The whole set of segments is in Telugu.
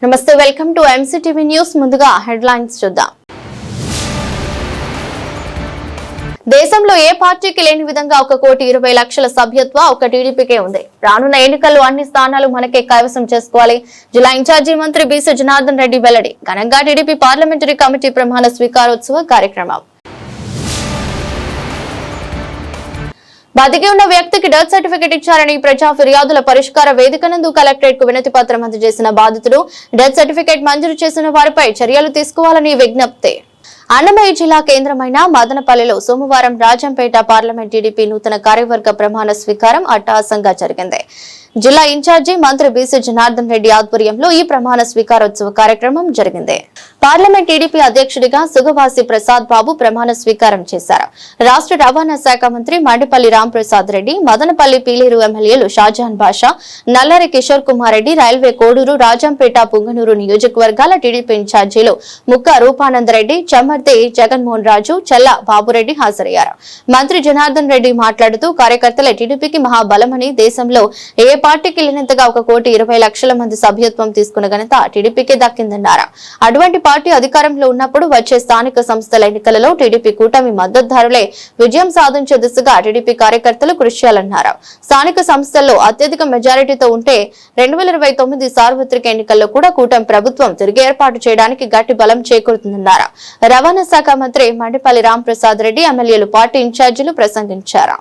నమస్తే, వెల్కమ్ టు ఎంసీటీవీ న్యూస్. ముందుగా హెడ్లైన్స్ చూద్దాం. దేశంలో ఏ పార్టీకి లేని విధంగా 1,20,00,000 సభ్యత్వ ఒక టీడీపీకే ఉంది. రానున్న ఎన్నికల్లో అన్ని స్థానాలు మనకే కైవసం చేసుకోవాలి. జిల్లా ఇన్ఛార్జి మంత్రి బీసీ జనార్దన్ రెడ్డి వెల్లడి. ఘనంగా టీడీపీ పార్లమెంటరీ కమిటీ ప్రమాణ స్వీకారోత్సవ కార్యక్రమం. బతికి ఉన్న వ్యక్తికి డెత్ సర్టిఫికెట్ ఇచ్చారని ప్రజా ఫిర్యాదుల పరిష్కార వేదిక నందు కలెక్టరేట్ కు వినతి పత్రం అందజేసిన బాధితులు డెత్ సర్టిఫికెట్ మంజూరు చేసిన వారిపై చర్యలు తీసుకోవాలని విజ్ఞప్తి. అన్నమయ్య జిల్లా కేంద్రమైన మదనపల్లిలో సోమవారం రాజంపేట పార్లమెంట్ టీడీపీ నూతన కార్యవర్గ ప్రమాణ స్వీకారం అట్టహాసంగా జరిగింది. జిల్లా ఇన్ఛార్జి మంత్రి బీసీ జనార్దన్ రెడ్డి ఆధ్వర్యంలో ఈ ప్రమాణ స్వీకారోత్సవ కార్యక్రమం జరిగింది. పార్లమెంట్ టీడీపీ అధ్యక్షుడిగా సుగవాసి ప్రసాద్ బాబు ప్రమాణ స్వీకారం చేశారు. రాష్ట్ర రవాణా శాఖ మంత్రి మండిపల్లి రాంప్రసాద్ రెడ్డి, మదనపల్లి పీలేరు ఎమ్మెల్యేలు షాజహాన్ బాషా, నల్లారి కిషోర్ కుమార్ రెడ్డి, రైల్వే కోడూరు, రాజంపేట, పుంగనూరు నియోజకవర్గాల టీడీపీ ఇన్ఛార్జీలు ముక్క రూపానందరెడ్డి, చమ్మర్తి జగన్మోహన్ రాజు, చెల్ల బాబురెడ్డి హాజరయ్యారు. మంత్రి జనార్దన్ రెడ్డి మాట్లాడుతూ కార్యకర్తలే టీడీపీకి మహాబలమని, దేశంలో ఏ పార్టీకి లేనంతగా 1,20,00,000 మంది సభ్యత్వం తీసుకున్న ఘనత టీడీపీకే దక్కిందన్నారు. అటువంటి పార్టీ అధికారంలో ఉన్నప్పుడు వచ్చే స్థానిక సంస్థల ఎన్నికలలో టీడీపీ కూటమి మద్దతుదారులే విజయం సాధించే దిశగా టీడీపీ కార్యకర్తలు కృషి చేయాలన్నారు. స్థానిక సంస్థల్లో అత్యధిక మెజారిటీతో ఉంటే 2029 సార్వత్రిక ఎన్నికల్లో కూడా కూటమి ప్రభుత్వం తిరిగి ఏర్పాటు చేయడానికి గట్టి బలం చేకూరుతుందన్నారు. రవాణా శాఖ మంత్రి మండిపల్లి రాంప్రసాద్ రెడ్డి, ఎమ్మెల్యేలు, పార్టీ ఇన్ఛార్జీలు ప్రసంగించారు.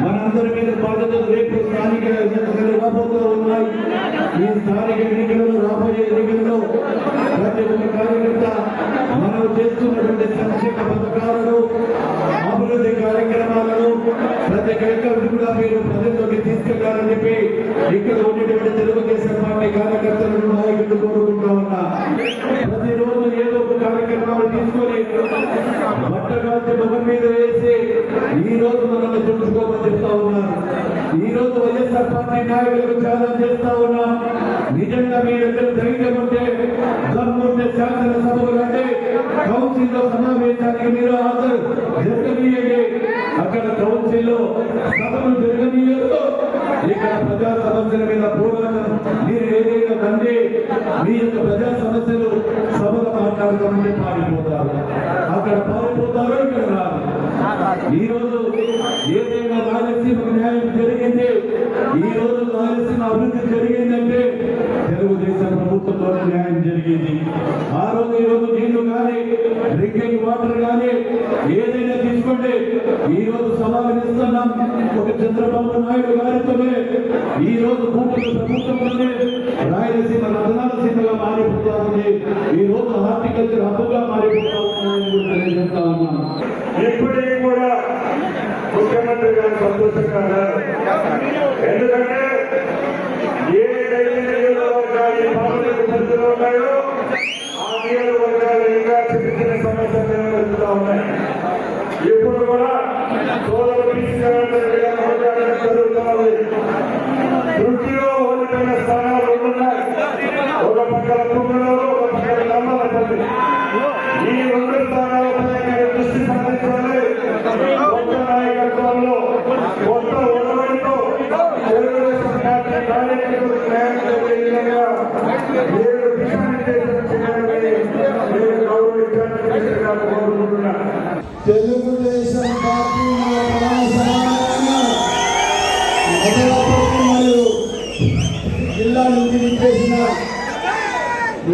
మనందరి మీద బాధ్యతలు రేపు స్థానిక ఎన్నికలు రాబోతూ ఉన్నాయి. ఈ స్థానిక ఎన్నికలలో రాబోయే ఎన్నికల్లో ప్రతి ఒక్క కార్యకర్త మనం చేస్తున్నటువంటి సంక్షేమ పథకాలను, అభివృద్ధి కార్యక్రమాలను ప్రతి ఒక్కరికి కూడా మీరు ప్రజల్లోకి తీసుకెళ్లాలని చెప్పి ఇక్కడ ఉన్నటువంటి తెలుగుదేశం పార్టీ కార్యకర్తలను నాయకులు కోరుకుంటా ఉన్నా. ప్రతిరోజు ఏదో ఒక కార్యక్రమాలు తీసుకొని బట్టగాల్చి ముఖం మీద వేసి ఈ రోజు మనల్ని చుట్టుకోమని చెప్తా ఉన్నారు. ఈ రోజు వైఎస్ఆర్ పార్టీ నాయకులకు చాలా చేస్తా ఉన్నాం. నిజంగా మీ దగ్గర ధైర్యం ఉంటే, దమ్ముంటే శాసనసభకు రండి, కౌన్సిల్లో సమావేశానికి మీరు హాజరు జరగనీయండి. అక్కడ కౌన్సిల్లో సభలు జరగనీయదు. ఇక్కడ ప్రజా సమస్యల మీద పోరాటం మీరు ఏదైనా రండి, మీ యొక్క ప్రజా సమస్యలు సభలో మాట్లాడతామని పారిపోతారు. అక్కడ పారిపోతారు, ఇక్కడ రాదు. ఈ రోజు ఏదైనా రాయలసీమకు న్యాయం జరిగింది, ఈ రోజు రాయలసీమ అభివృద్ధి జరిగిందంటే తెలుగుదేశం ప్రభుత్వంలో న్యాయం జరిగింది. ఆ రోజు ఈ రోజు నీళ్లు కానీ, డ్రింకింగ్ వాటర్ కానీ ఏదైనా తీసుకోండి. ఈ రోజు సమావేశిస్తున్నాం ఒక చంద్రబాబు నాయుడు గారితోనే ఈ రోజు కూటమి ప్రభుత్వంలోనే రాయలసీమ రతనాల సీమగా మారిపోతా ఉంది. ఈ రోజు హార్టికల్చర్ హబ్బుగా మారిపోతా ఉందని తెలియజేస్తా ఉన్నాం. ఇప్పటికీ కూడా ముఖ్యమంత్రి గారు సంతోషంగా ఉన్నారు. ఎందుకంటే ఏ నియోజకవర్గాలు పార్లమెంట్ పరిధిలో ఉన్నాయో ఆ నియోజకవర్గాలు ఇంకా చిన్న చిన్న సమస్యలు నిర్వహిస్తూ ఉన్నాయి. ఇప్పుడు కూడా సోదరు జరుగుతున్నది. తృప్తిలో ఓడిపోయిన స్థానాలు ఉన్నాయి. ఒక పక్కన పుంగనూరు, ఒక పక్కన నమ్మలపల్లి. ఈ రెండు స్థానాలపై దృష్టి సాధించాలి. కొత్త నాయకత్వంలో, కొత్త ఒడవడితో తెలుగుదేశం పార్టీ కార్యకర్తలకు న్యాయం జరిగే విధంగా మీరు దిశానిర్దేశం చేయాలని నేను గౌరవించాలని కోరుకుంటున్నాను. తెలుగుదేశం పార్టీ మరియు జిల్లా నుంచి విచ్చేసిన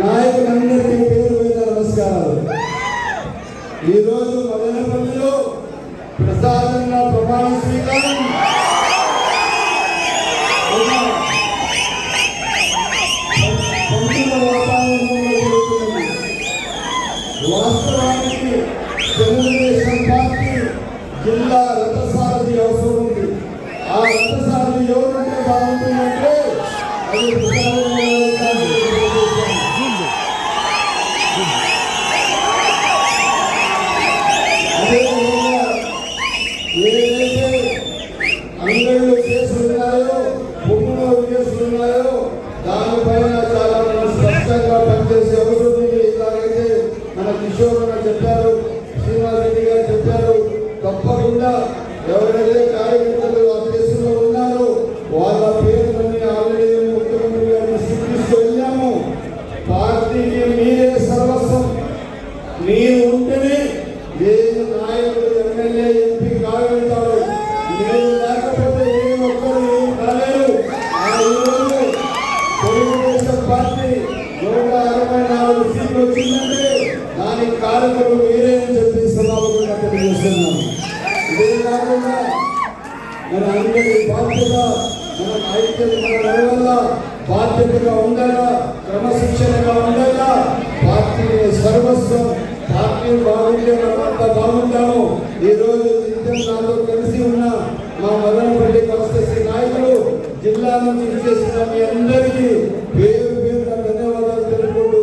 నాయకులందరికీ పేరు మీద నమస్కారాలు. ఈరోజు మదనపల్లిలో ప్రసాదంగా ప్రమాణ స్వీకారం వాస్తవానికి తెలుగుదేశం పార్టీ జిల్లా రథసారథి అవసరం ఉంది. ఆ రథసారథి ఎవరంటే కాకుండా ఎవరైతే కార్యకర్తలు ఆ కేసులో ఉన్నారో వాళ్ళ పేర్లన్నీ ఆల్రెడీ ముఖ్యమంత్రి గారిని తీసుకు వెళ్ళాము. పార్టీకి మీరే సర్వస్వం. మీరు ఉంటేనే ఏ నాయకుడు ఎమ్మెల్యే ఎంపీ కాగలుగుతారు. మీరు లేకపోతే ఏ ఒక్కరు ఏం కాలేరు. తెలుగుదేశం పార్టీ 164 సీట్లు వచ్చిందంటే దానికి కారకులు మీరే అని చెప్పి సభాముఖంగా తెలియజేస్తున్నాం. ఇదే కాకుండా మన అందరి బాధ్యత, మన ఐక్యత, మన వల్ల బాధ్యతగా ఉండాలా, క్రమశిక్షణగా ఉండాలా. పార్టీ సర్వస్వం. పార్టీ బాగుంటే మనమంతా బాగుంటాము. ఈ రోజు నిత్యం నాతో కలిసి ఉన్న మా మదనపల్లి కాన్స్టిట్యూన్సీ నాయకులు, జిల్లా నుంచి చేసిన మీ అందరికీ పేరు పేరున ధన్యవాదాలు తెలుపుకుంటూ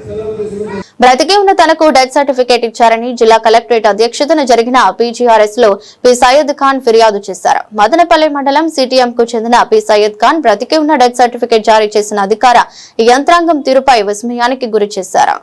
సెలవు తీసుకుంటున్నాను. బ్రతికి ఉన్న తనకు డెత్ సర్టిఫికేట్ ఇచ్చారని జిల్లా కలెక్టరేట్ అధ్యక్షతన జరిగిన పీజీఆర్ఎస్ లో పి సయ్యద్ ఖాన్ ఫిర్యాదు చేశారు. మదనపల్లి మండలం సిటిఎం కు చెందిన పి సయ్యద్ ఖాన్ బ్రతికి ఉన్న డెత్ సర్టిఫికేట్ జారీ చేసిన అధికార యంత్రాంగం తీరుపై విస్మయానికి గురి చేశారు.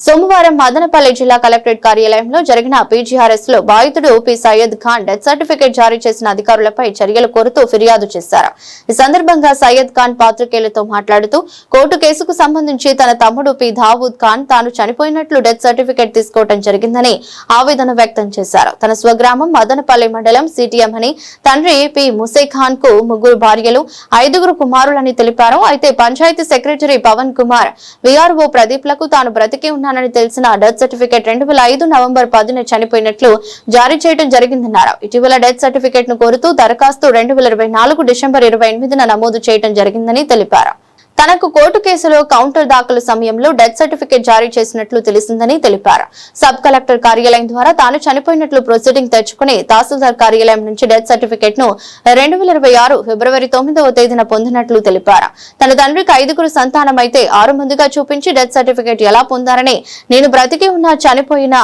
సోమవారం మదనపల్లి జిల్లా కలెక్టరేట్ కార్యాలయంలో జరిగిన పీజీఆర్ఎస్ లో బాధితుడు P Syed Khan death certificate జారీ చేసిన అధికారులపై చర్యలు కోరుతూ ఫిర్యాదు చేశారు. ఈ సందర్భంగా సయ్యద్ ఖాన్ పాత్రికేయులతో మాట్లాడుతూ కోర్టు కేసుకు సంబంధించి తన తమ్ముడు పి దావూద్ ఖాన్ తాను చనిపోయినట్లు డెత్ సర్టిఫికేట్ తీసుకోవడం జరిగిందని ఆవేదన వ్యక్తం చేశారు. తన స్వగ్రామం మదనపల్లి మండలం సిటిఎం అని, తండ్రి పి ముసే ఖాన్ కు 3 భార్యలు 5 కుమారులని తెలిపారు. అయితే పంచాయతీ సెక్రటరీ పవన్ కుమార్, విఆర్ఓ ప్రదీప్ లకు తాను బ్రతికి ఉన్నానని తెలిసిన డెత్ సర్టిఫికేట్ 2005 నవంబర్ 10న చనిపోయినట్లు జారీ చేయడం జరిగిందన్నారు. ఇటీవల డెత్ సర్టిఫికేట్ ను కోరుతూ దరఖాస్తు 2024 డిసెంబర్ 28న నమోదు చేయడం జరిగిందని తెలిపారు. తనకు కోర్టు కేసులో కౌంటర్ దాఖలు సమయంలో డెత్ సర్టిఫికేట్ జారీ చేసినట్లు తెలిసిందని తెలిపారు. సబ్ కలెక్టర్ కార్యాలయం ద్వారా తాను చనిపోయినట్లు ప్రొసీడింగ్ తెచ్చుకుని తహసీల్దార్ కార్యాలయం నుంచి డెత్ సర్టిఫికేట్ ను 2026 ఫిబ్రవరి 9వ తేదీన పొందినట్లు తెలిపారు. తన తండ్రికి 5 సంతానం అయితే 6 మందిగా చూపించి డెత్ సర్టిఫికేట్ ఎలా పొందారని, నేను బ్రతికి ఉన్న చనిపోయిన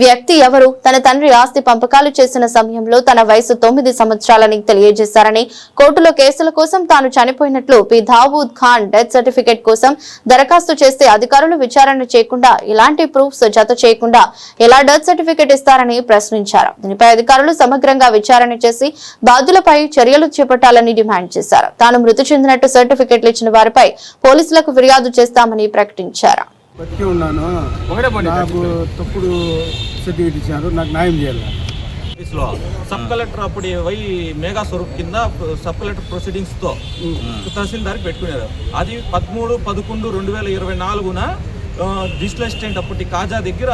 వ్యక్తి ఎవరు, తన తండ్రి ఆస్తి పంపకాలు చేసిన సమయంలో తన వయసు 9 సంవత్సరాలని తెలియజేశారని, కోర్టులో కేసుల కోసం తాను చనిపోయినట్లు P Dawood Khan death certificate కోసం దరఖాస్తు చేస్తే అధికారులు విచారణ చేయకుండా, ఇలాంటి ప్రూఫ్స్ జత చేయకుండా ఎలా డెత్ సర్టిఫికేట్ ఇస్తారని ప్రశ్నించారు. దీనిపై అధికారులు సమగ్రంగా విచారణ చేసి బాధ్యులపై చర్యలు చేపట్టాలని డిమాండ్ చేశారు. తాను మృతి చెందినట్టు సర్టిఫికేట్లు ఇచ్చిన వారిపై పోలీసులకు ఫిర్యాదు చేస్తామని ప్రకటించారు. బతికి ఉన్నాను, నాకు తప్పుడు సర్టిఫికేట్ ఇచ్చారు, నాకు న్యాయం చేయాలి. సబ్ కలెక్టర్ అప్పుడు మేఘా స్వరూప్ కింద సబ్ కలెక్టర్ ప్రొసీడింగ్స్ తో తహసీల్దార్ పెట్టుకున్నారు. అది 13/11/2024న డిజిటల్ అసిస్టెంట్ అప్పటి కాజా దగ్గర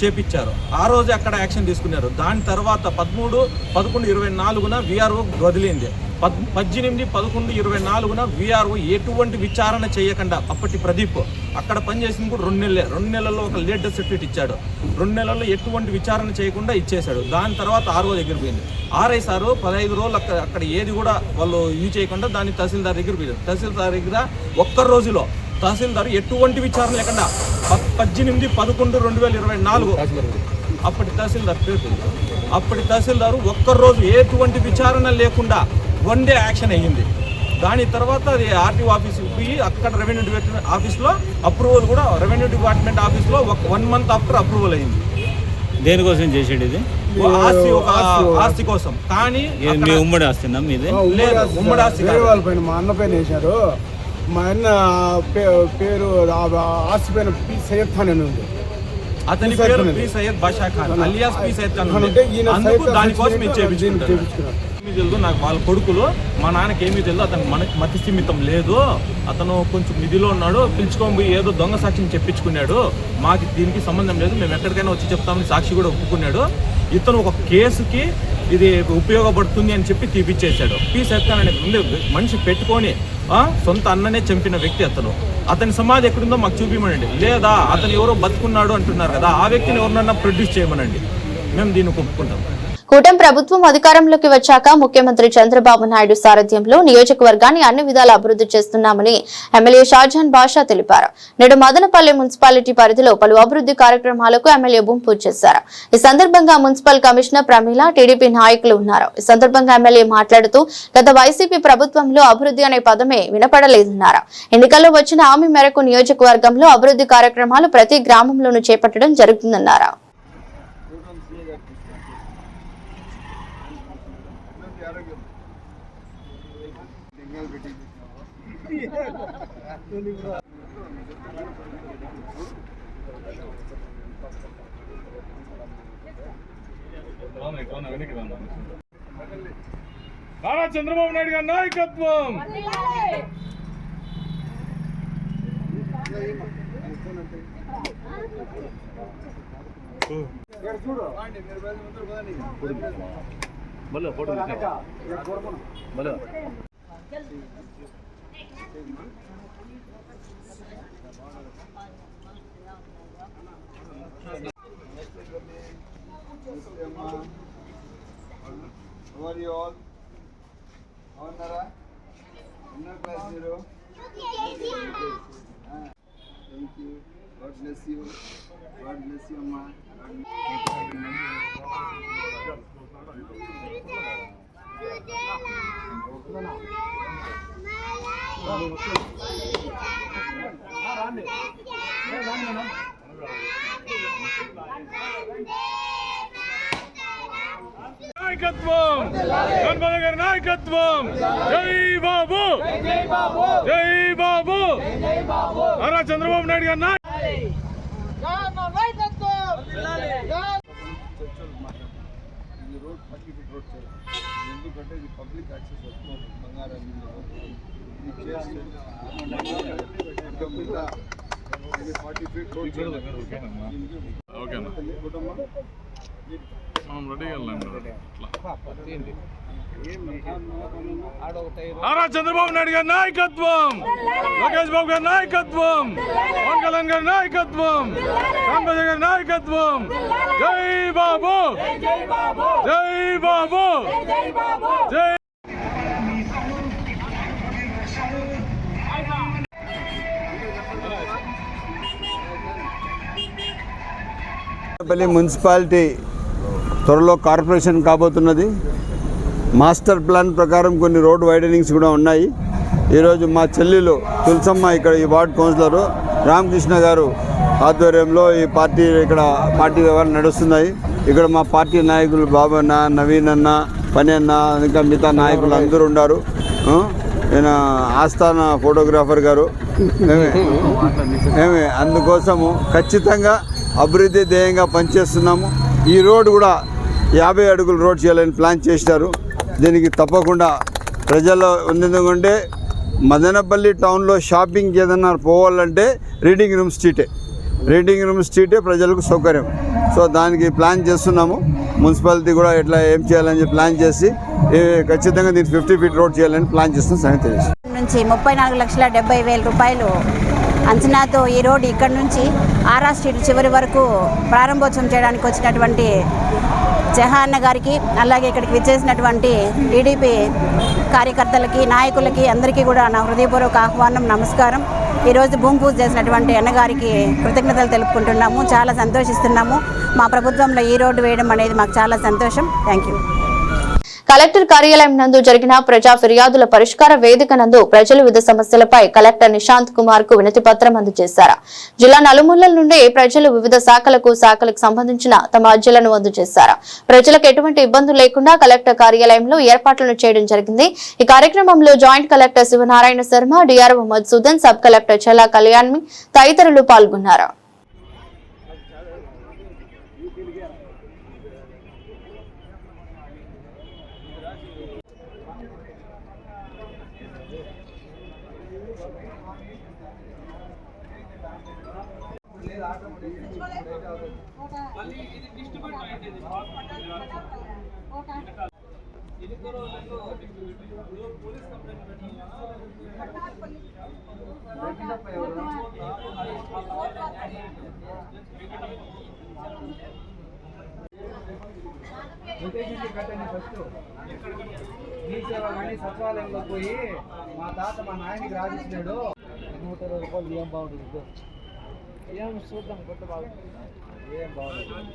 చేపించారు. ఆ రోజు అక్కడ యాక్షన్ తీసుకున్నారు. దాని తర్వాత 13/11/24న విఆర్ఓ వదిలింది. 18/11/24న విఆర్ఓ ఎటువంటి విచారణ చేయకుండా అప్పటి ప్రదీప్ అక్కడ పనిచేసింది కూడా 2 నెలలే. 2 నెలల్లో ఒక లేట్ డెత్ సర్టిఫికేట్ ఇచ్చాడు. 2 నెలల్లో ఎటువంటి విచారణ చేయకుండా ఇచ్చేశాడు. దాని తర్వాత ఆర్ఓ దగ్గర పోయింది. ఆర్ఐ సారు 15 రోజులు అక్కడ ఏది కూడా వాళ్ళు యూజ్ చేయకుండా దాన్ని తహసీల్దార్ దగ్గర పోయింది. తహసీల్దార్ దగ్గర ఒక్క రోజులో తహసీల్దార్ ఎటువంటి విచారణ లేకుండా 18/11/2024 అప్పటి తహసీల్దార్ పేరు, అప్పటి తహసీల్దారు ఒక్కరోజు ఎటువంటి విచారణ లేకుండా 1 డే యాక్షన్ అయ్యింది. దాని తర్వాత అది ఆర్టీఓ ఆఫీస్కి పోయి అక్కడ రెవెన్యూ డిపార్ట్మెంట్ ఆఫీస్లో అప్రూవల్ కూడా రెవెన్యూ డిపార్ట్మెంట్ ఆఫీస్లో 1 మంత్ ఆఫ్టర్ అప్రూవల్ అయింది. దేనికోసం చేసేది ఇది? ఆస్తి కోసం. కానీ ఉమ్మడి ఆస్తి మీది లేదు, ఉమ్మడి ఆస్తి వాళ్ళ పైన మా అన్న పైన వేశారు. మా అన్న పేరు ఆస్తి పైన పి సయ్యద్ ఖాన్ అని ఉంది. అతని పేరు పి సయ్యద్ బాషా ఖాన్ అలియాస్ పి సయ్యద్ ఖాన్. అందుకు దానికోసం చేయించుకుంటారు. ఏమీ తెలియదు నాకు, వాళ్ళ కొడుకులు, మా నాన్నకి ఏమీ తెలియదు. అతను మనకి మతి స్థిమితం లేదు, అతను కొంచెం నిధిలో ఉన్నాడు, పిలుచుకొని పోయి ఏదో దొంగ సాక్షిని చెప్పించుకున్నాడు, మాకు దీనికి సంబంధం లేదు, మేము ఎక్కడికైనా వచ్చి చెప్తామని సాక్షి కూడా ఒప్పుకున్నాడు. ఇతను ఒక కేసుకి ఇది ఉపయోగపడుతుంది అని చెప్పి తీపిచ్చేశాడు. పి సయ్యద్ ఖాన్ అనే మనిషి పెట్టుకొని సొంత అన్ననే చంపిన వ్యక్తి అతను. అతని సమాధి ఎక్కడుందో మాకు చూపించమనండి, లేదా అతను ఎవరో బతుకున్నాడు అంటున్నారు కదా, ఆ వ్యక్తిని ఎవరినన్నా ప్రొడ్యూస్ చేయమనండి, మేము దీన్ని ఒప్పుకుంటాం. కూటమి ప్రభుత్వం అధికారంలోకి వచ్చాక ముఖ్యమంత్రి చంద్రబాబు నాయుడు సారథ్యంలో నియోజకవర్గాన్ని అన్ని విధాల అభివృద్ధి చేస్తున్నామని ఎమ్మెల్యే షాజహాన్ బాషా తెలిపారు. నేడు మదనపల్లి మున్సిపాలిటీ పరిధిలో పలు అభివృద్ధి కార్యక్రమాలకు ఎమ్మెల్యే పూజ చేశారు. ఈ సందర్భంగా మున్సిపల్ కమిషనర్ ప్రమీల, టీడీపీ నాయకులు ఉన్నారు. ఈ సందర్భంగా ఎమ్మెల్యే మాట్లాడుతూ గత వైసీపీ ప్రభుత్వంలో అభివృద్ధి అనే పదమే వినపడలేదన్నారు. ఎన్నికల్లో వచ్చిన హామీ మేరకు నియోజకవర్గంలో అభివృద్ధి కార్యక్రమాలు ప్రతి గ్రామంలోనూ చేపట్టడం జరుగుతుందన్నారు. నారా చంద్రబాబు నాయుడు గారి నాయకత్వం. How are you all? బాగున్నారా? ఎన్నో క్లాస్ మీరు? Thank you. God bless you. God bless you, అమ్మా. నాయకత్వం, గణపతి గారి నాయకత్వం. జై బాబు, జై బాబు. నారా చంద్రబాబు నాయుడు గారి ఈ రోడ్ 40 ఫీట్ రోడ్ సార్. ఎందుకంటే ఇది పబ్లిక్ యాక్సెస్ వస్తుంది. బంగారం ఇది చేస్తే ఇంకా మిగతా ఇది 40 ఫీట్ రోడ్ ఓకేనా కుటుంబం నారా చంద్రబాబు నాయుడు గారి నాయకత్వం, లోకేష్ బాబు గారి నాయకత్వం, పవన్ కళ్యాణ్ గారి నాయకత్వం, గణపతి గారి నాయకత్వం. జై బాబు, జై బాబు, జై. పల్లి మున్సిపాలిటీ త్వరలో కార్పొరేషన్ కాబోతున్నది. మాస్టర్ ప్లాన్ ప్రకారం కొన్ని రోడ్ వైడనింగ్స్ కూడా ఉన్నాయి. ఈరోజు మా చెల్లెలు తులసమ్మ ఇక్కడ ఈ వార్డ్ కౌన్సిలరు రామకృష్ణ గారు ఆధ్వర్యంలో ఈ పార్టీ వ్యవహారాలు నడుస్తున్నాయి. ఇక్కడ మా పార్టీ నాయకులు బాబన్న, నవీన్ అన్న, పని అన్న, ఇంకా మిగతా నాయకులు అందరూ ఉన్నారు. ఈయన ఆస్థాన ఫోటోగ్రాఫర్ గారు. అందుకోసము ఖచ్చితంగా అభివృద్ధి ధ్యేయంగా పనిచేస్తున్నాము. ఈ రోడ్ కూడా 50 అడుగుల రోడ్ చేయాలని ప్లాన్ చేశారు. దీనికి తప్పకుండా ప్రజల్లో ఎందుకంటే మదనపల్లి టౌన్లో షాపింగ్కి ఏదన్నా పోవాలంటే రీడింగ్ రూమ్ స్ట్రీటే ప్రజలకు సౌకర్యం. సో దానికి ప్లాన్ చేస్తున్నాము. మున్సిపాలిటీ కూడా ఎట్లా ఏం చేయాలని ప్లాన్ చేసి ఖచ్చితంగా దీనికి 50 ఫీట్ రోడ్ చేయాలని ప్లాన్ చేస్తున్న సంగతి తెలుసు. నుంచి 34,70,000 రూపాయలు అంచనాతో ఈ రోడ్డు ఇక్కడ నుంచి ఆర్ఆ స్ట్రీట్ చివరి వరకు ప్రారంభోత్సవం చేయడానికి వచ్చినటువంటి జహాన్న గారికి, అలాగే ఇక్కడికి విచ్చేసినటువంటి టీడీపీ కార్యకర్తలకి, నాయకులకి అందరికీ కూడా నా హృదయపూర్వక ఆహ్వానం, నమస్కారం. ఈరోజు భూమి పూజ చేసినటువంటి అన్నగారికి కృతజ్ఞతలు తెలుపుకుంటున్నాము. చాలా సంతోషిస్తున్నాము. మా ప్రభుత్వంలో ఈ రోడ్డు వేయడం అనేది మాకు చాలా సంతోషం. Thank you. కలెక్టర్ కార్యాలయం నందు జరిగిన ప్రజా ఫిర్యాదుల పరిష్కార వేదిక నందు ప్రజలు వివిధ సమస్యలపై కలెక్టర్ నిశాంత్ కుమార్ కు వినతి పత్రం అందజేశారు. జిల్లా నలుమూలల నుండి ప్రజలు వివిధ శాఖలకు సంబంధించిన తమ అర్జీలను అందజేశారు. ప్రజలకు ఎటువంటి ఇబ్బందులు లేకుండా కలెక్టర్ కార్యాలయంలో ఏర్పాట్లను చేయడం జరిగింది. ఈ కార్యక్రమంలో joint collector Shivanarayana Sharma, DRO Madhusudan, sub collector Challa కళ్యాణ్మి తదితరులు పాల్గొన్నారు. సచివాలయంలో పోయి మా తాత మా నాయనకి రాజిస్తున్నాడు. 120 రూపాయలు ఏం బాగుంటుంది, ఏం చూద్దాం, కొత్త బాగుంటుంది, ఏం బాగుంటుంది.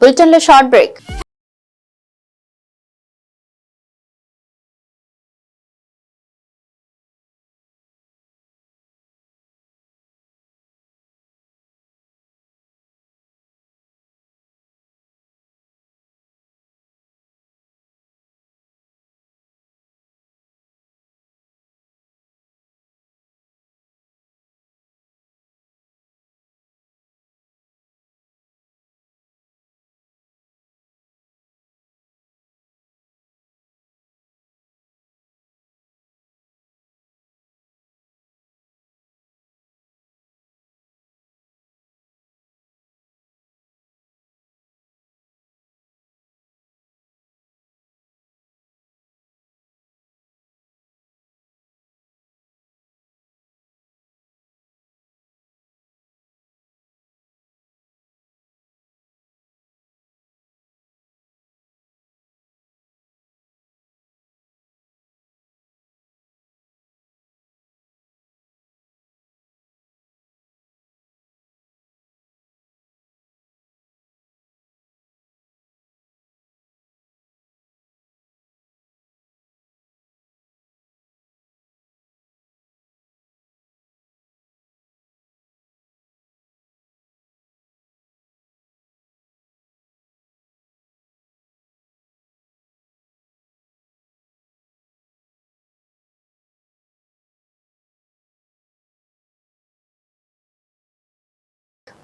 బులెటిన్ లో షార్ట్ బ్రేక్.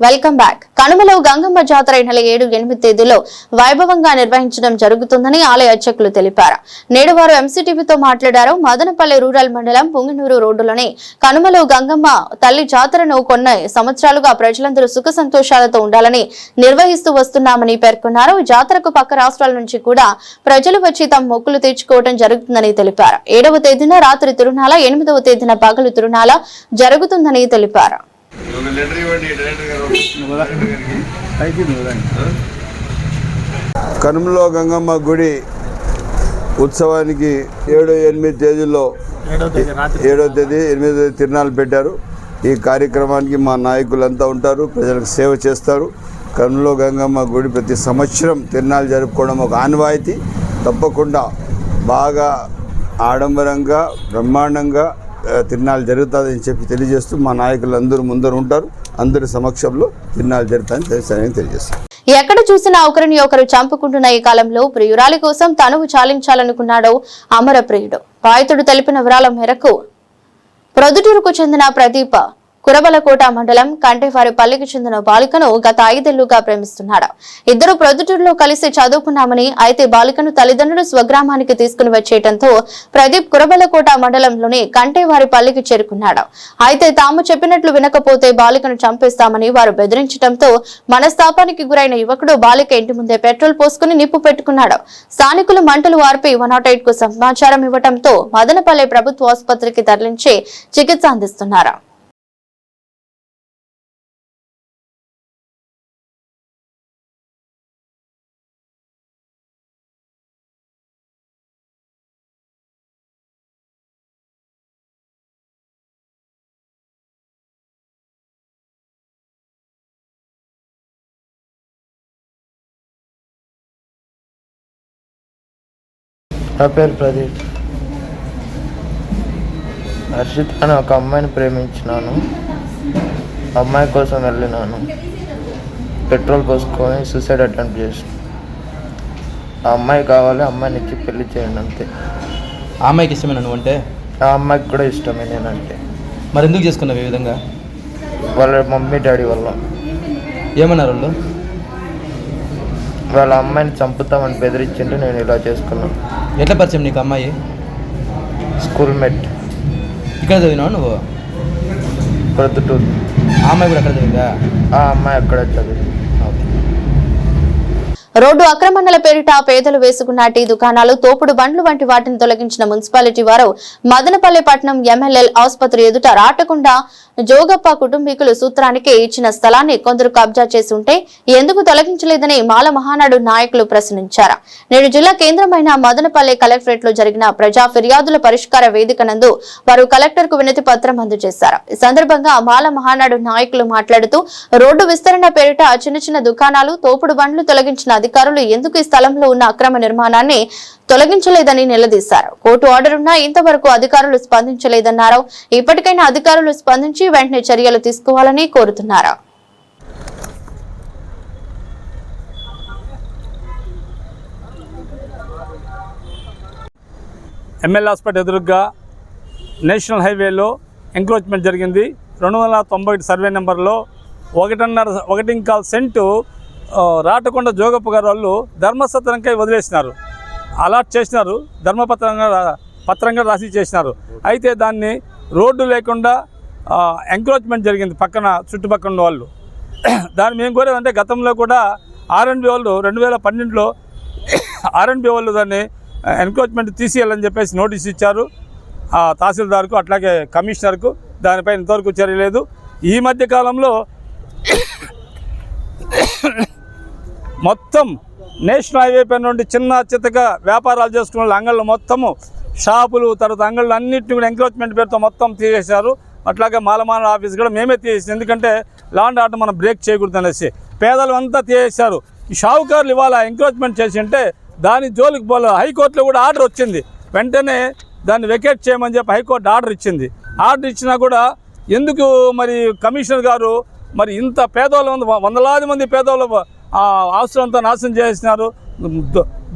Welcome back. కనుమలో గంగమ్మ జాతర ఈ నెల 7-8 తేదీలో వైభవంగా నిర్వహించడం జరుగుతుందని ఆలయ అర్చకులు తెలిపారు. నేడు వారు ఎంసీటీవీతో మాట్లాడారు. మదనపల్లి రూరల్ మండలం పుంగనూరు రోడ్డులోని కనుమలో గంగమ్మ తల్లి జాతరను కొన్ని సంవత్సరాలుగా ప్రజలందరూ సుఖ సంతోషాలతో ఉండాలని నిర్వహిస్తూ వస్తున్నామని పేర్కొన్నారు. జాతరకు పక్క రాష్ట్రాల నుంచి కూడా ప్రజలు వచ్చి తమ మొక్కులు తీర్చుకోవడం జరుగుతుందని తెలిపారు. 7వ తేదీన రాత్రి తిరునాళ, 8వ తేదీన పగలు తిరునాళ జరుగుతుందని తెలిపారు. కనుమలో గంగమ్మ గుడి ఉత్సవానికి 7-8 తేదీల్లో 7వ తేదీ 8వ తేదీ తిరునాళ్ళు పెట్టారు. ఈ కార్యక్రమానికి మా నాయకులంతా ఉంటారు, ప్రజలకు సేవ చేస్తారు. కనుమలో గంగమ్మ గుడి ప్రతి సంవత్సరం తిరునాళ్ళు జరుపుకోవడం ఒక ఆనవాయితీ. తప్పకుండా బాగా ఆడంబరంగా బ్రహ్మాండంగా తిరునాళ్ళు జరుగుతుందని చెప్పి తెలియజేస్తూ మా నాయకులు అందరూ ముందర ఉంటారు. అందరి సమక్షంలో తిరునాళ్ళు జరుగుతాయని తెలియజేస్తారు. ఎక్కడ చూసినా ఒకరిని ఒకరు చంపుకుంటున్న ఈ కాలంలో ప్రియురాలి కోసం తనువు చాలించాలనుకున్నాడు అమరప్రియుడు. బాధితుడు తెలిపిన వివరాల మేరకు ప్రొద్దుటూరుకు చెందిన ప్రదీప్ కురబలకోట మండలం కంటేవారిపల్లికి చెందిన బాలికను గత 5 ఏళ్లుగా ప్రేమిస్తున్నాడు. ఇద్దరు ప్రొద్దుటూరులో కలిసి చదువుకున్నామని, అయితే బాలికను తల్లిదండ్రులు స్వగ్రామానికి తీసుకుని వచ్చేయడంతో ప్రదీప్ కురబలకోట మండలంలోని కంటేవారిపల్లికి చేరుకున్నాడు. అయితే తాము చెప్పినట్లు వినకపోతే బాలికను చంపేస్తామని వారు బెదిరించడంతో మనస్తాపానికి గురైన యువకుడు బాలిక ఇంటి ముందే పెట్రోల్ పోసుకుని నిప్పు పెట్టుకున్నాడు. స్థానికులు మంటలు ఆర్పి 108 కు సమాచారం ఇవ్వడంతో మదనపల్లె ప్రభుత్వ ఆసుపత్రికి తరలించి చికిత్స అందిస్తున్నారు. నా పేరు ప్రదీప్. హర్షిత్ అని ఒక అమ్మాయిని ప్రేమించినాను. అమ్మాయి కోసం వెళ్ళినాను. పెట్రోల్ పోసుకొని సూసైడ్ అటెంప్ట్ చేసాను. ఆ అమ్మాయి కావాలి, అమ్మాయిని ఇచ్చి పెళ్లి చేయండి అంతే. ఆ అమ్మాయికి ఇష్టమేనా నువ్వు అంటే? ఆ అమ్మాయికి కూడా ఇష్టమే నేనంటే. మరి ఎందుకు చేసుకున్నావు ఈ విధంగా? వాళ్ళ మమ్మీ డాడీ వల్ల. ఏమన్నారు వాళ్ళు? వాళ్ళ అమ్మాయిని చంపుతామని బెదిరించింటే నేను ఇలా చేసుకున్నాను. ఎట్లా పరిచయం నీకు అమ్మాయి? Schoolmate. ఇక్కడ చదివినావు నువ్వు? ప్రొద్దుటూరు. ఆ అమ్మాయి కూడా అక్కడ చదివిందా? ఆ అమ్మాయి అక్కడే చదివింది. రోడ్డు ఆక్రమణల పేరిట పేదలు వేసుకున్న టీ దుకాణాలు, తోపుడు బండ్లు వంటి వాటిని తొలగించిన మున్సిపాలిటీ వారు మదనపల్లి పట్టణం ఎంఎల్ఎల్ ఆసుపత్రి ఎదుట రాటకొండ జోగప్ప కుటుంబీకులు సూత్రానికి ఇచ్చిన స్థలాన్ని కొందరు కబ్జా చేసి ఉంటే ఎందుకు తొలగించలేదని మాల మహానాడు నాయకులు ప్రశ్నించారు. నేడు జిల్లా కేంద్రమైన మదనపల్లి కలెక్టరేట్ లో జరిగిన ప్రజా ఫిర్యాదుల పరిష్కార వేదిక నందు వారు కలెక్టర్ కు వినతి పత్రం అందజేశారు. ఈ సందర్భంగా మాల మహానాడు నాయకులు మాట్లాడుతూ రోడ్డు విస్తరణ పేరిట చిన్న చిన్న దుకాణాలు, తోపుడు బండ్లు తొలగించిన అధికారులు ఎందుకు ఈ స్థలంలో ఉన్న అక్రమ నిర్మాణాన్ని తొలగించలేదని నిలదీశారు. కోర్టు ఆర్డర్ ఉన్నా ఇంతవరకు అధికారులు స్పందించలేదన్నారు. ఇప్పటికైనా అధికారులు స్పందించి వెంటనే చర్యలు తీసుకోవాలని కోరుతున్నారు. ఎంఎల్ హాస్పిటల్ ఎదురుగా నేషనల్ హైవేలో ఎంక్రోచ్మెంట్ జరిగింది. 291 సర్వే నెంబర్లో 1.5 సెంటు రాటకొండ జోగప్ప గారు వాళ్ళు ధర్మసత్రంకై వదిలేసినారు, అలాట్ చేసినారు, పత్రంగా రాసి చేసినారు. అయితే దాన్ని రోడ్డు లేకుండా ఎంక్రోచ్మెంట్ జరిగింది పక్కన చుట్టుపక్కల వాళ్ళు. దాన్ని మేము కోరేదంటే గతంలో కూడా ఆర్ఎండ్బి వాళ్ళు 2012లో ఆర్ఎండ్బి వాళ్ళు దాన్ని ఎంక్రోచ్మెంట్ తీసేయాలని చెప్పేసి నోటీస్ ఇచ్చారు తహసీల్దార్కు, అట్లాగే కమిషనర్కు. దానిపై ఇంతవరకు చర్య లేదు. ఈ మధ్య కాలంలో మొత్తం నేషనల్ హైవే పైన నుండి చిన్న చిత్తగా వ్యాపారాలు చేసుకున్న అంగళ్ళు మొత్తము, షాపులు, తర్వాత అంగళ్ళు అన్నింటినీ కూడా ఎంక్రోచ్మెంట్ పేరుతో మొత్తం తీసేశారు. అట్లాగే మాలమాన ఆఫీస్ కూడా మేమే తీసేసాం, ఎందుకంటే లాండ్ ఆర్డర్ మనం బ్రేక్ చేయకూడదు అనేసి. పేదలు అంతా తీసేశారు. ఈ షావుకారులు ఇవాళ ఎంక్రోచ్మెంట్ చేసి అంటే దాని జోలికి పోలే. హైకోర్టులో కూడా ఆర్డర్ వచ్చింది, వెంటనే దాన్ని వెకేట్ చేయమని చెప్పి హైకోర్టు ఆర్డర్ ఇచ్చింది. ఆర్డర్ ఇచ్చినా కూడా ఎందుకు మరి కమిషనర్ గారు మరి ఇంత పేదోళ్ళు, వందలాది మంది పేదోళ్ళు ఆస్తులంతా నాశనం చేసినారు,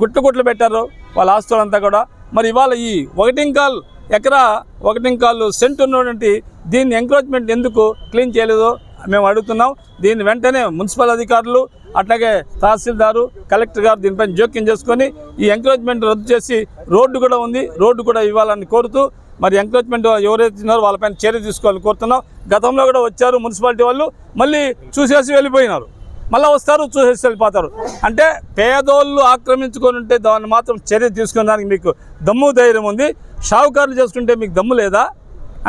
గుట్లు పెట్టారు వాళ్ళ ఆస్తులంతా కూడా. మరి ఇవాళ ఈ 1.25 ఎకరా 1.25 సెంటు ఉన్నటువంటి దీన్ని ఎంక్రోచ్మెంట్ ఎందుకు క్లీన్ చేయలేదో మేము అడుగుతున్నాం. దీన్ని వెంటనే మున్సిపల్ అధికారులు, అట్లాగే తహసీల్దారు, కలెక్టర్ గారు దీనిపైన జోక్యం చేసుకొని ఈ ఎంక్రోచ్మెంట్ రద్దు చేసి రోడ్డు కూడా ఉంది, రోడ్డు కూడా ఇవ్వాలని కోరుతూ మరి ఎంక్రోచ్మెంట్ ఎవరైతే ఉన్నారో వాళ్ళపైన చర్య తీసుకోవాలని కోరుతున్నాం. గతంలో కూడా వచ్చారు మున్సిపాలిటీ వాళ్ళు, మళ్ళీ చూసేసి వెళ్ళిపోయినారు, మళ్ళీ వస్తారు చూసేసి వెళ్ళిపోతారు. అంటే పేదోళ్ళు ఆక్రమించుకొని ఉంటే దాన్ని మాత్రం చర్య తీసుకునేదానికి మీకు దమ్ము ధైర్యం ఉంది. షావుకారులు చేసుకుంటే మీకు దమ్ము లేదా?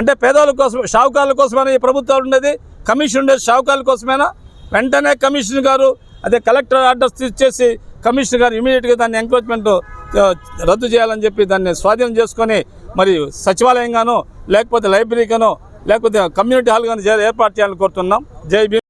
అంటే పేదోళ్ళ కోసం, షావుకారుల కోసమైనా ఈ ప్రభుత్వాలు ఉండేది, కమిషన్ ఉండేది షావుకారుల కోసమైనా? వెంటనే కమిషనర్ గారు, అదే కలెక్టర్ ఆర్డర్స్ ఇచ్చేసి కమిషనర్ గారు ఇమీడియట్గా దాన్ని ఎంక్రోచ్మెంట్ రద్దు చేయాలని చెప్పి దాన్ని స్వాధీనం చేసుకొని మరి సచివాలయం గానో, లేకపోతే లైబ్రరీ గానో, లేకపోతే కమ్యూనిటీ హాల్ గానో ఏర్పాటు చేయాలని కోరుతున్నాం. జై భీమ్.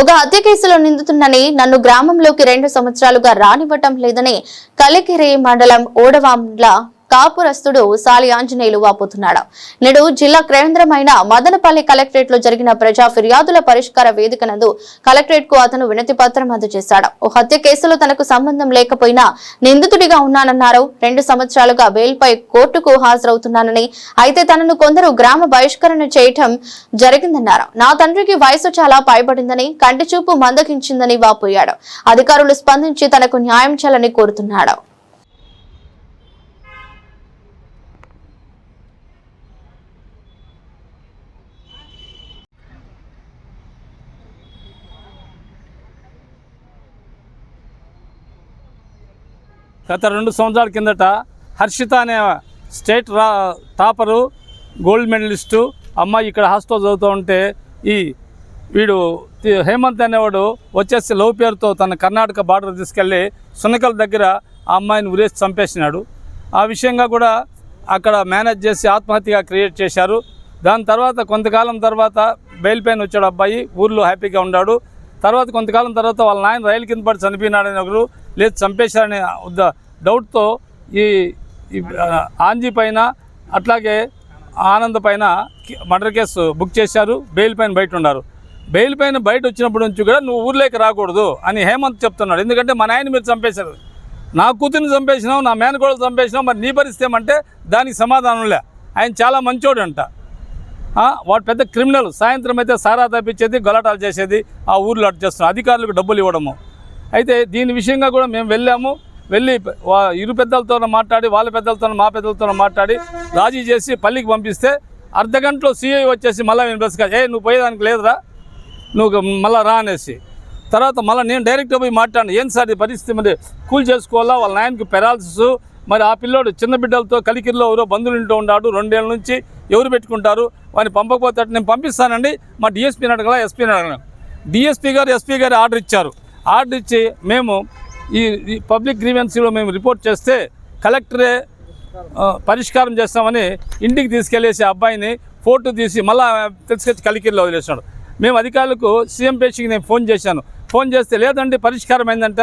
ఒక హత్య కేసులో నిందితున్నని నన్ను గ్రామంలోకి 2 సంవత్సరాలుగా రానివ్వటం లేదని కలికిరి మండలం ఓడవాండ్ల కాపురస్తుడు సాలి ఆంజనేయులు వాపోతున్నాడు. నేడు జిల్లా కేంద్రమైన మదనపల్లి కలెక్టరేట్ లో జరిగిన ప్రజా ఫిర్యాదుల పరిష్కార వేదిక నందు కలెక్టరేట్ కు అతను వినతి పత్రం అందజేశాడు. ఓ హత్య కేసులో తనకు సంబంధం లేకపోయినా నిందితుడిగా ఉన్నానన్నారు. 2 సంవత్సరాలుగా బెయిల్పై కోర్టుకు హాజరవుతున్నానని, అయితే తనను కొందరు గ్రామ బహిష్కరణ చేయటం జరిగిందన్నారు. నా తండ్రికి వయసు చాలా పైబడిందని, కంటి చూపు మందగించిందని వాపోయాడు. అధికారులు స్పందించి తనకు న్యాయం చేయాలని కోరుతున్నాడు. గత 2 సంవత్సరాల కిందట హర్షిత అనే స్టేట్ టాపరు, గోల్డ్ మెడలిస్టు అమ్మాయి ఇక్కడ హాస్టల్ చదువుతూ ఉంటే వీడు హేమంత్ అనేవాడు వచ్చేసి లవ్ పేరుతో తన కర్ణాటక బార్డర్ తీసుకెళ్ళి సునకల దగ్గర ఆ అమ్మాయిని ఉరేసి చంపేసినాడు. ఆ విషయంగా కూడా అక్కడ మేనేజ్ చేసి ఆత్మహత్యగా క్రియేట్ చేశారు. దాని తర్వాత కొంతకాలం తర్వాత బెయిల్ పైన వచ్చాడు అబ్బాయి, ఊర్లో హ్యాపీగా ఉన్నాడు. తర్వాత కొంతకాలం తర్వాత వాళ్ళ నాయన రైలు కింద పడి చనిపోయినాడని ఒకరు, లేదు చంపేశారనే డౌట్తో ఈ ఆంజీ పైన అట్లాగే ఆనంద్ పైన మర్డర్ కేసు బుక్ చేశారు. బెయిల్ పైన బయట ఉన్నారు. బెయిల్ పైన బయట వచ్చినప్పటి నుంచి కూడా నువ్వు ఊర్లోకి రాకూడదు అని హేమంత్ చెప్తున్నాడు. ఎందుకంటే మా నాయన మీరు చంపేశారు, నా కూతురిని చంపేసినావు, నా మేనకోడలు చంపేసినావు, మరి నీ పరిస్థితి ఏమంటే దానికి సమాధానంలే. ఆయన చాలా మంచోడు అంట, వాడు పెద్ద క్రిమినల్. సాయంత్రం అయితే సారా తప్పించేది, గలాటాలు చేసేది, ఆ ఊర్లో అటు చేస్తున్నాం, అధికారులకు డబ్బులు ఇవ్వడము. అయితే దీని విషయంగా కూడా మేము వెళ్ళి ఇరు పెద్దలతో మాట్లాడి, వాళ్ళ పెద్దలతో మా పెద్దలతో మాట్లాడి రాజీ చేసి పల్లికి పంపిస్తే అర్ధగంటలో సిఐ వచ్చేసి మళ్ళీ వినిపిస్తా, నువ్వు పోయేదానికి లేదురా, నువ్వు మళ్ళీ రా అనేసి. తర్వాత మళ్ళీ నేను డైరెక్ట్గా పోయి మాట్లాడాను, ఏం సార్ ఈ పరిస్థితి, మరి కూల్ చేసుకోవాలా, వాళ్ళ నాయనకి పెరాలసిస్, మరి ఆ పిల్లోడు చిన్న బిడ్డలతో కలికిరిలో ఎవరో బంధువులు ఇంటూ ఉన్నాడు, 2 ఏళ్ళ నుంచి ఎవరు పెట్టుకుంటారు, వాడిని పంపకపోతే నేను పంపిస్తానండి, మా డిఎస్పీని అడగల, ఎస్పీని అడగల. డిఎస్పీ గారు ఎస్పీ గారు ఆర్డర్ ఇచ్చారు. ఆర్డర్ ఇచ్చి మేము ఈ పబ్లిక్ గ్రీవెన్సీలో మేము రిపోర్ట్ చేస్తే కలెక్టరే పరిష్కారం చేస్తామని ఇంటికి తీసుకెళ్లేసి అబ్బాయిని ఫోటో తీసి మళ్ళీ తీసుకొచ్చి కలికిరిలో వదిలేసినాడు. మేము అధికారులకు సీఎం పేషికి నేను ఫోన్ చేశాను. ఫోన్ చేస్తే లేదండి పరిష్కారం అయిందంట.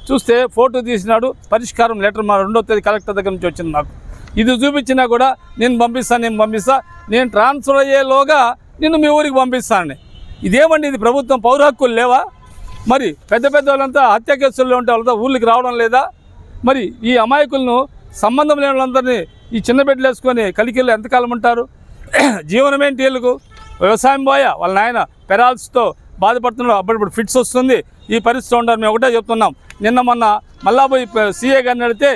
చూస్తే ఫోటో తీసినాడు, పరిష్కారం లెటర్ మా 2వ తేదీ కలెక్టర్ దగ్గర నుంచి వచ్చింది నాకు. ఇది చూపించినా కూడా నేను పంపిస్తా, నేను ట్రాన్స్ఫర్ అయ్యేలోగా నిన్ను మీ ఊరికి పంపిస్తానని. ఇదేమండి, ఇది ప్రభుత్వం పౌర హక్కులు లేవా? మరి పెద్ద పెద్ద వాళ్ళంతా హత్య కేసుల్లో ఉంటే వాళ్ళంతా ఊళ్ళకి రావడం లేదా? మరి ఈ అమాయకులను సంబంధం లేని వాళ్ళందరినీ ఈ చిన్న బిడ్డలు వేసుకొని కలికిరిలో ఎంతకాలం ఉంటారు? జీవనం ఏంటి వీళ్ళకు? వ్యవసాయం పోయా, వాళ్ళ నాయన పెరాల్స్తో బాధపడుతున్నారు, అప్పుడప్పుడు ఫిట్స్ వస్తుంది, ఈ పరిస్థితి ఉంటారు. మేము ఒకటే చెప్తున్నాం, నిన్న మొన్న మళ్ళా పోయి సీఏ గారిని అడిగితే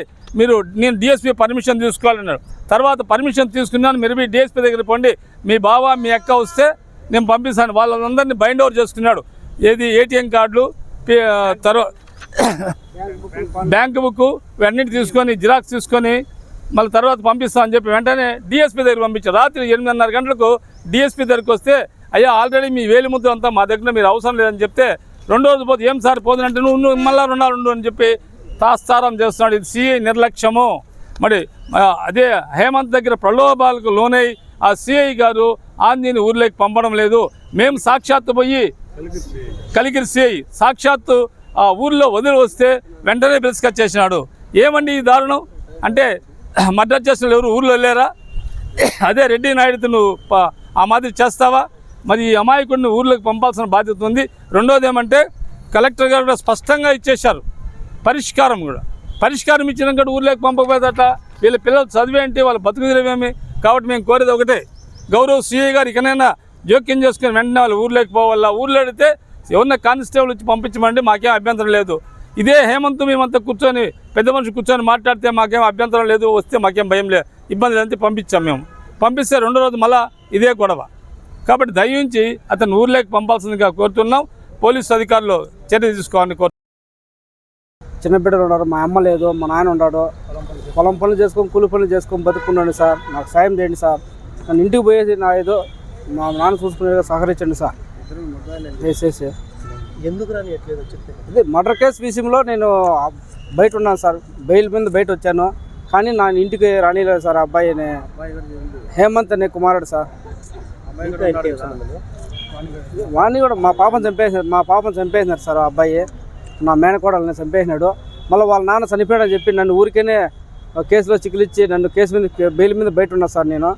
నేను డిఎస్పీ పర్మిషన్ తీసుకోవాలన్నాడు. తర్వాత పర్మిషన్ తీసుకున్నాను, మీరు మీ డిఎస్పీ దగ్గర పోండి, మీ బావ మీ అక్క వస్తే నేను పంపిస్తాను. వాళ్ళందరినీ బైండ్ ఓవర్ చేసుకున్నాడు. ఏది ఏటీఎం కార్డులు, తర్వాత బ్యాంక్ బుక్ ఇవన్నిటి తీసుకొని జిరాక్స్ తీసుకొని మళ్ళీ తర్వాత పంపిస్తామని చెప్పి వెంటనే డిఎస్పీ దగ్గర పంపించారు. రాత్రి 8:30 గంటలకు డిఎస్పీ దగ్గరికి వస్తే, అయ్యా ఆల్రెడీ మీ వేలిముద్ర అంతా మా దగ్గర, మీరు అవసరం లేదని చెప్తే, 2 రోజులు పోతే ఏం సార్ పోతుందంటే నువ్వు మళ్ళీ 2 నాలుగు అని చెప్పి తాస్తారం చేస్తున్నాడు. ఇది సిఐ నిర్లక్ష్యము. మరి అదే హేమంత్ దగ్గర ప్రలోభాలకు లోనై ఆ సిఐ గారు ఆంజీని ఊర్లోకి పంపడం లేదు. మేము సాక్షాత్తు పోయి కలికిరి సిఐ సాక్షాత్తు ఆ ఊర్లో వదిలి వస్తే వెంటనే పిలుచుకొచ్చేసినాడు. ఏమండి ఈ దారుణం? అంటే మర్డర్ చేసిన ఎవరు ఊర్లో వెళ్ళారా? అదే రెడ్డి నాయుడుతో నువ్వు ఆ మాదిరి చేస్తావా? మరి ఈ అమాయకుడిని ఊర్లోకి పంపాల్సిన బాధ్యత ఉంది. రెండోది ఏమంటే కలెక్టర్ గారు కూడా స్పష్టంగా ఇచ్చేశారు పరిష్కారం కూడా. పరిష్కారం ఇచ్చినాక ఊర్లోకి పంపకపోయేదట. వీళ్ళ పిల్లలు చదివేంటి, వాళ్ళ బతుకుదేమేమి. కాబట్టి మేము కోరేది ఒకటే, గౌరవ సిఐ గారు ఇకనైనా జోక్యం చేసుకుని వెంటనే వాళ్ళు ఊర్లోకి పోవాలా. ఊర్లో అడిగితే ఎవరన్నా కానిస్టేబుల్ వచ్చి పంపించమండి, మాకేం అభ్యంతరం లేదు. ఇదే హేమంత్ మేమంతా కూర్చొని పెద్ద మనిషి కూర్చొని మాట్లాడితే మాకేం అభ్యంతరం లేదు, వస్తే మాకేం భయం లేదు, ఇబ్బంది లేదంటే పంపించాం. మేము పంపిస్తే 2వ రోజు మళ్ళీ ఇదే గొడవ. కాబట్టి దయించి అతను ఊర్లోకి పంపాల్సిందిగా కోరుతున్నాం. పోలీసు అధికారులు చర్య తీసుకోవాలని కోరుతున్నాం. చిన్న బిడ్డలు ఉన్నారు, మా అమ్మ లేదు, మా నాన్న ఉన్నాడు, పొలం పనులు చేసుకొని కూలి పనులు చేసుకొని బతుకున్నాడు సార్. నాకు సాయం చేయండి సార్. నన్ను ఇంటికి పోయేసి నా ఏదో మా నాన్న చూసుకునేది సహకరించండి సార్. చేసేసి ఎందుకు రాని ఎట్లేదు చెప్తే, అదే మర్డర్ కేసు విషయంలో నేను బయట ఉన్నాను సార్, బెయిల్ మీద బయట వచ్చాను. కానీ నా ఇంటికి రానిలేదు సార్. అబ్బాయిని హేమంత్ అనే కుమారుడు సార్. వాడిని కూడా మా పాపను చంపేసినారు సార్. ఆ అబ్బాయి నా మేనకోడల్ని చంపేసినాడు. మళ్ళీ వాళ్ళ నాన్న చనిపోయాడని చెప్పి నన్ను ఊరికేనే కేసులో చిక్కులిచ్చి నన్ను కేసు మీద బెయిల్ మీద బయట ఉన్నా సార్. నేను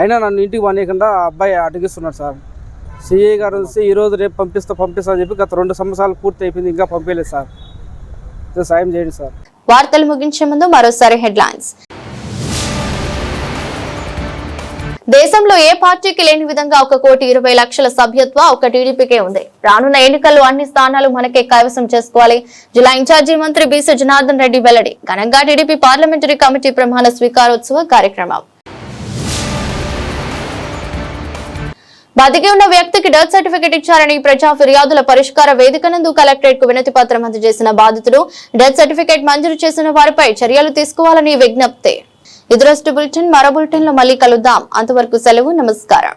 అయినా నన్ను ఇంటికి పోనీయకుండా ఆ అబ్బాయి అడ్డగిస్తున్నాడు సార్. సిఐ గారు వచ్చి ఈరోజు రేపు పంపిస్తా అని చెప్పి గత 2 సంవత్సరాలు పూర్తి అయిపోయింది, ఇంకా పంపించలేదు సార్. సాయం చేయండి సార్. వార్తలు ముగించే ముందు మరోసారి హెడ్లైన్స్. దేశంలో ఏ పార్టీకి లేని విధంగా 1,20,00,000 సభ్యత్వ ఒక టీడీపీకే ఉంది. రానున్న ఎన్నికల్లో అన్ని స్థానాలు మనకే కైవసం చేసుకోవాలి. జిల్లా ఇన్ఛార్జి మంత్రి బీసీ జనార్దన్ రెడ్డి వెల్లడి. ఘనంగా టీడీపీ పార్లమెంటరీ కమిటీ ప్రమాణ స్వీకారోత్సవ కార్యక్రమం. బతికి ఉన్న వ్యక్తికి డెత్ సర్టిఫికెట్ ఇచ్చారని ప్రజా ఫిర్యాదుల పరిష్కార వేదిక నందు కలెక్టరేట్ కు వినతి పత్రం అందజేసిన బాధితులు డెత్ సర్టిఫికెట్ మంజూరు చేసిన వారిపై చర్యలు తీసుకోవాలని విజ్ఞప్తి. ఇదిరోజు బులెటిన్, మరో బులెటిన్ లో మళ్ళీ కలుద్దాం. అంతవరకు సెలవు, నమస్కారం.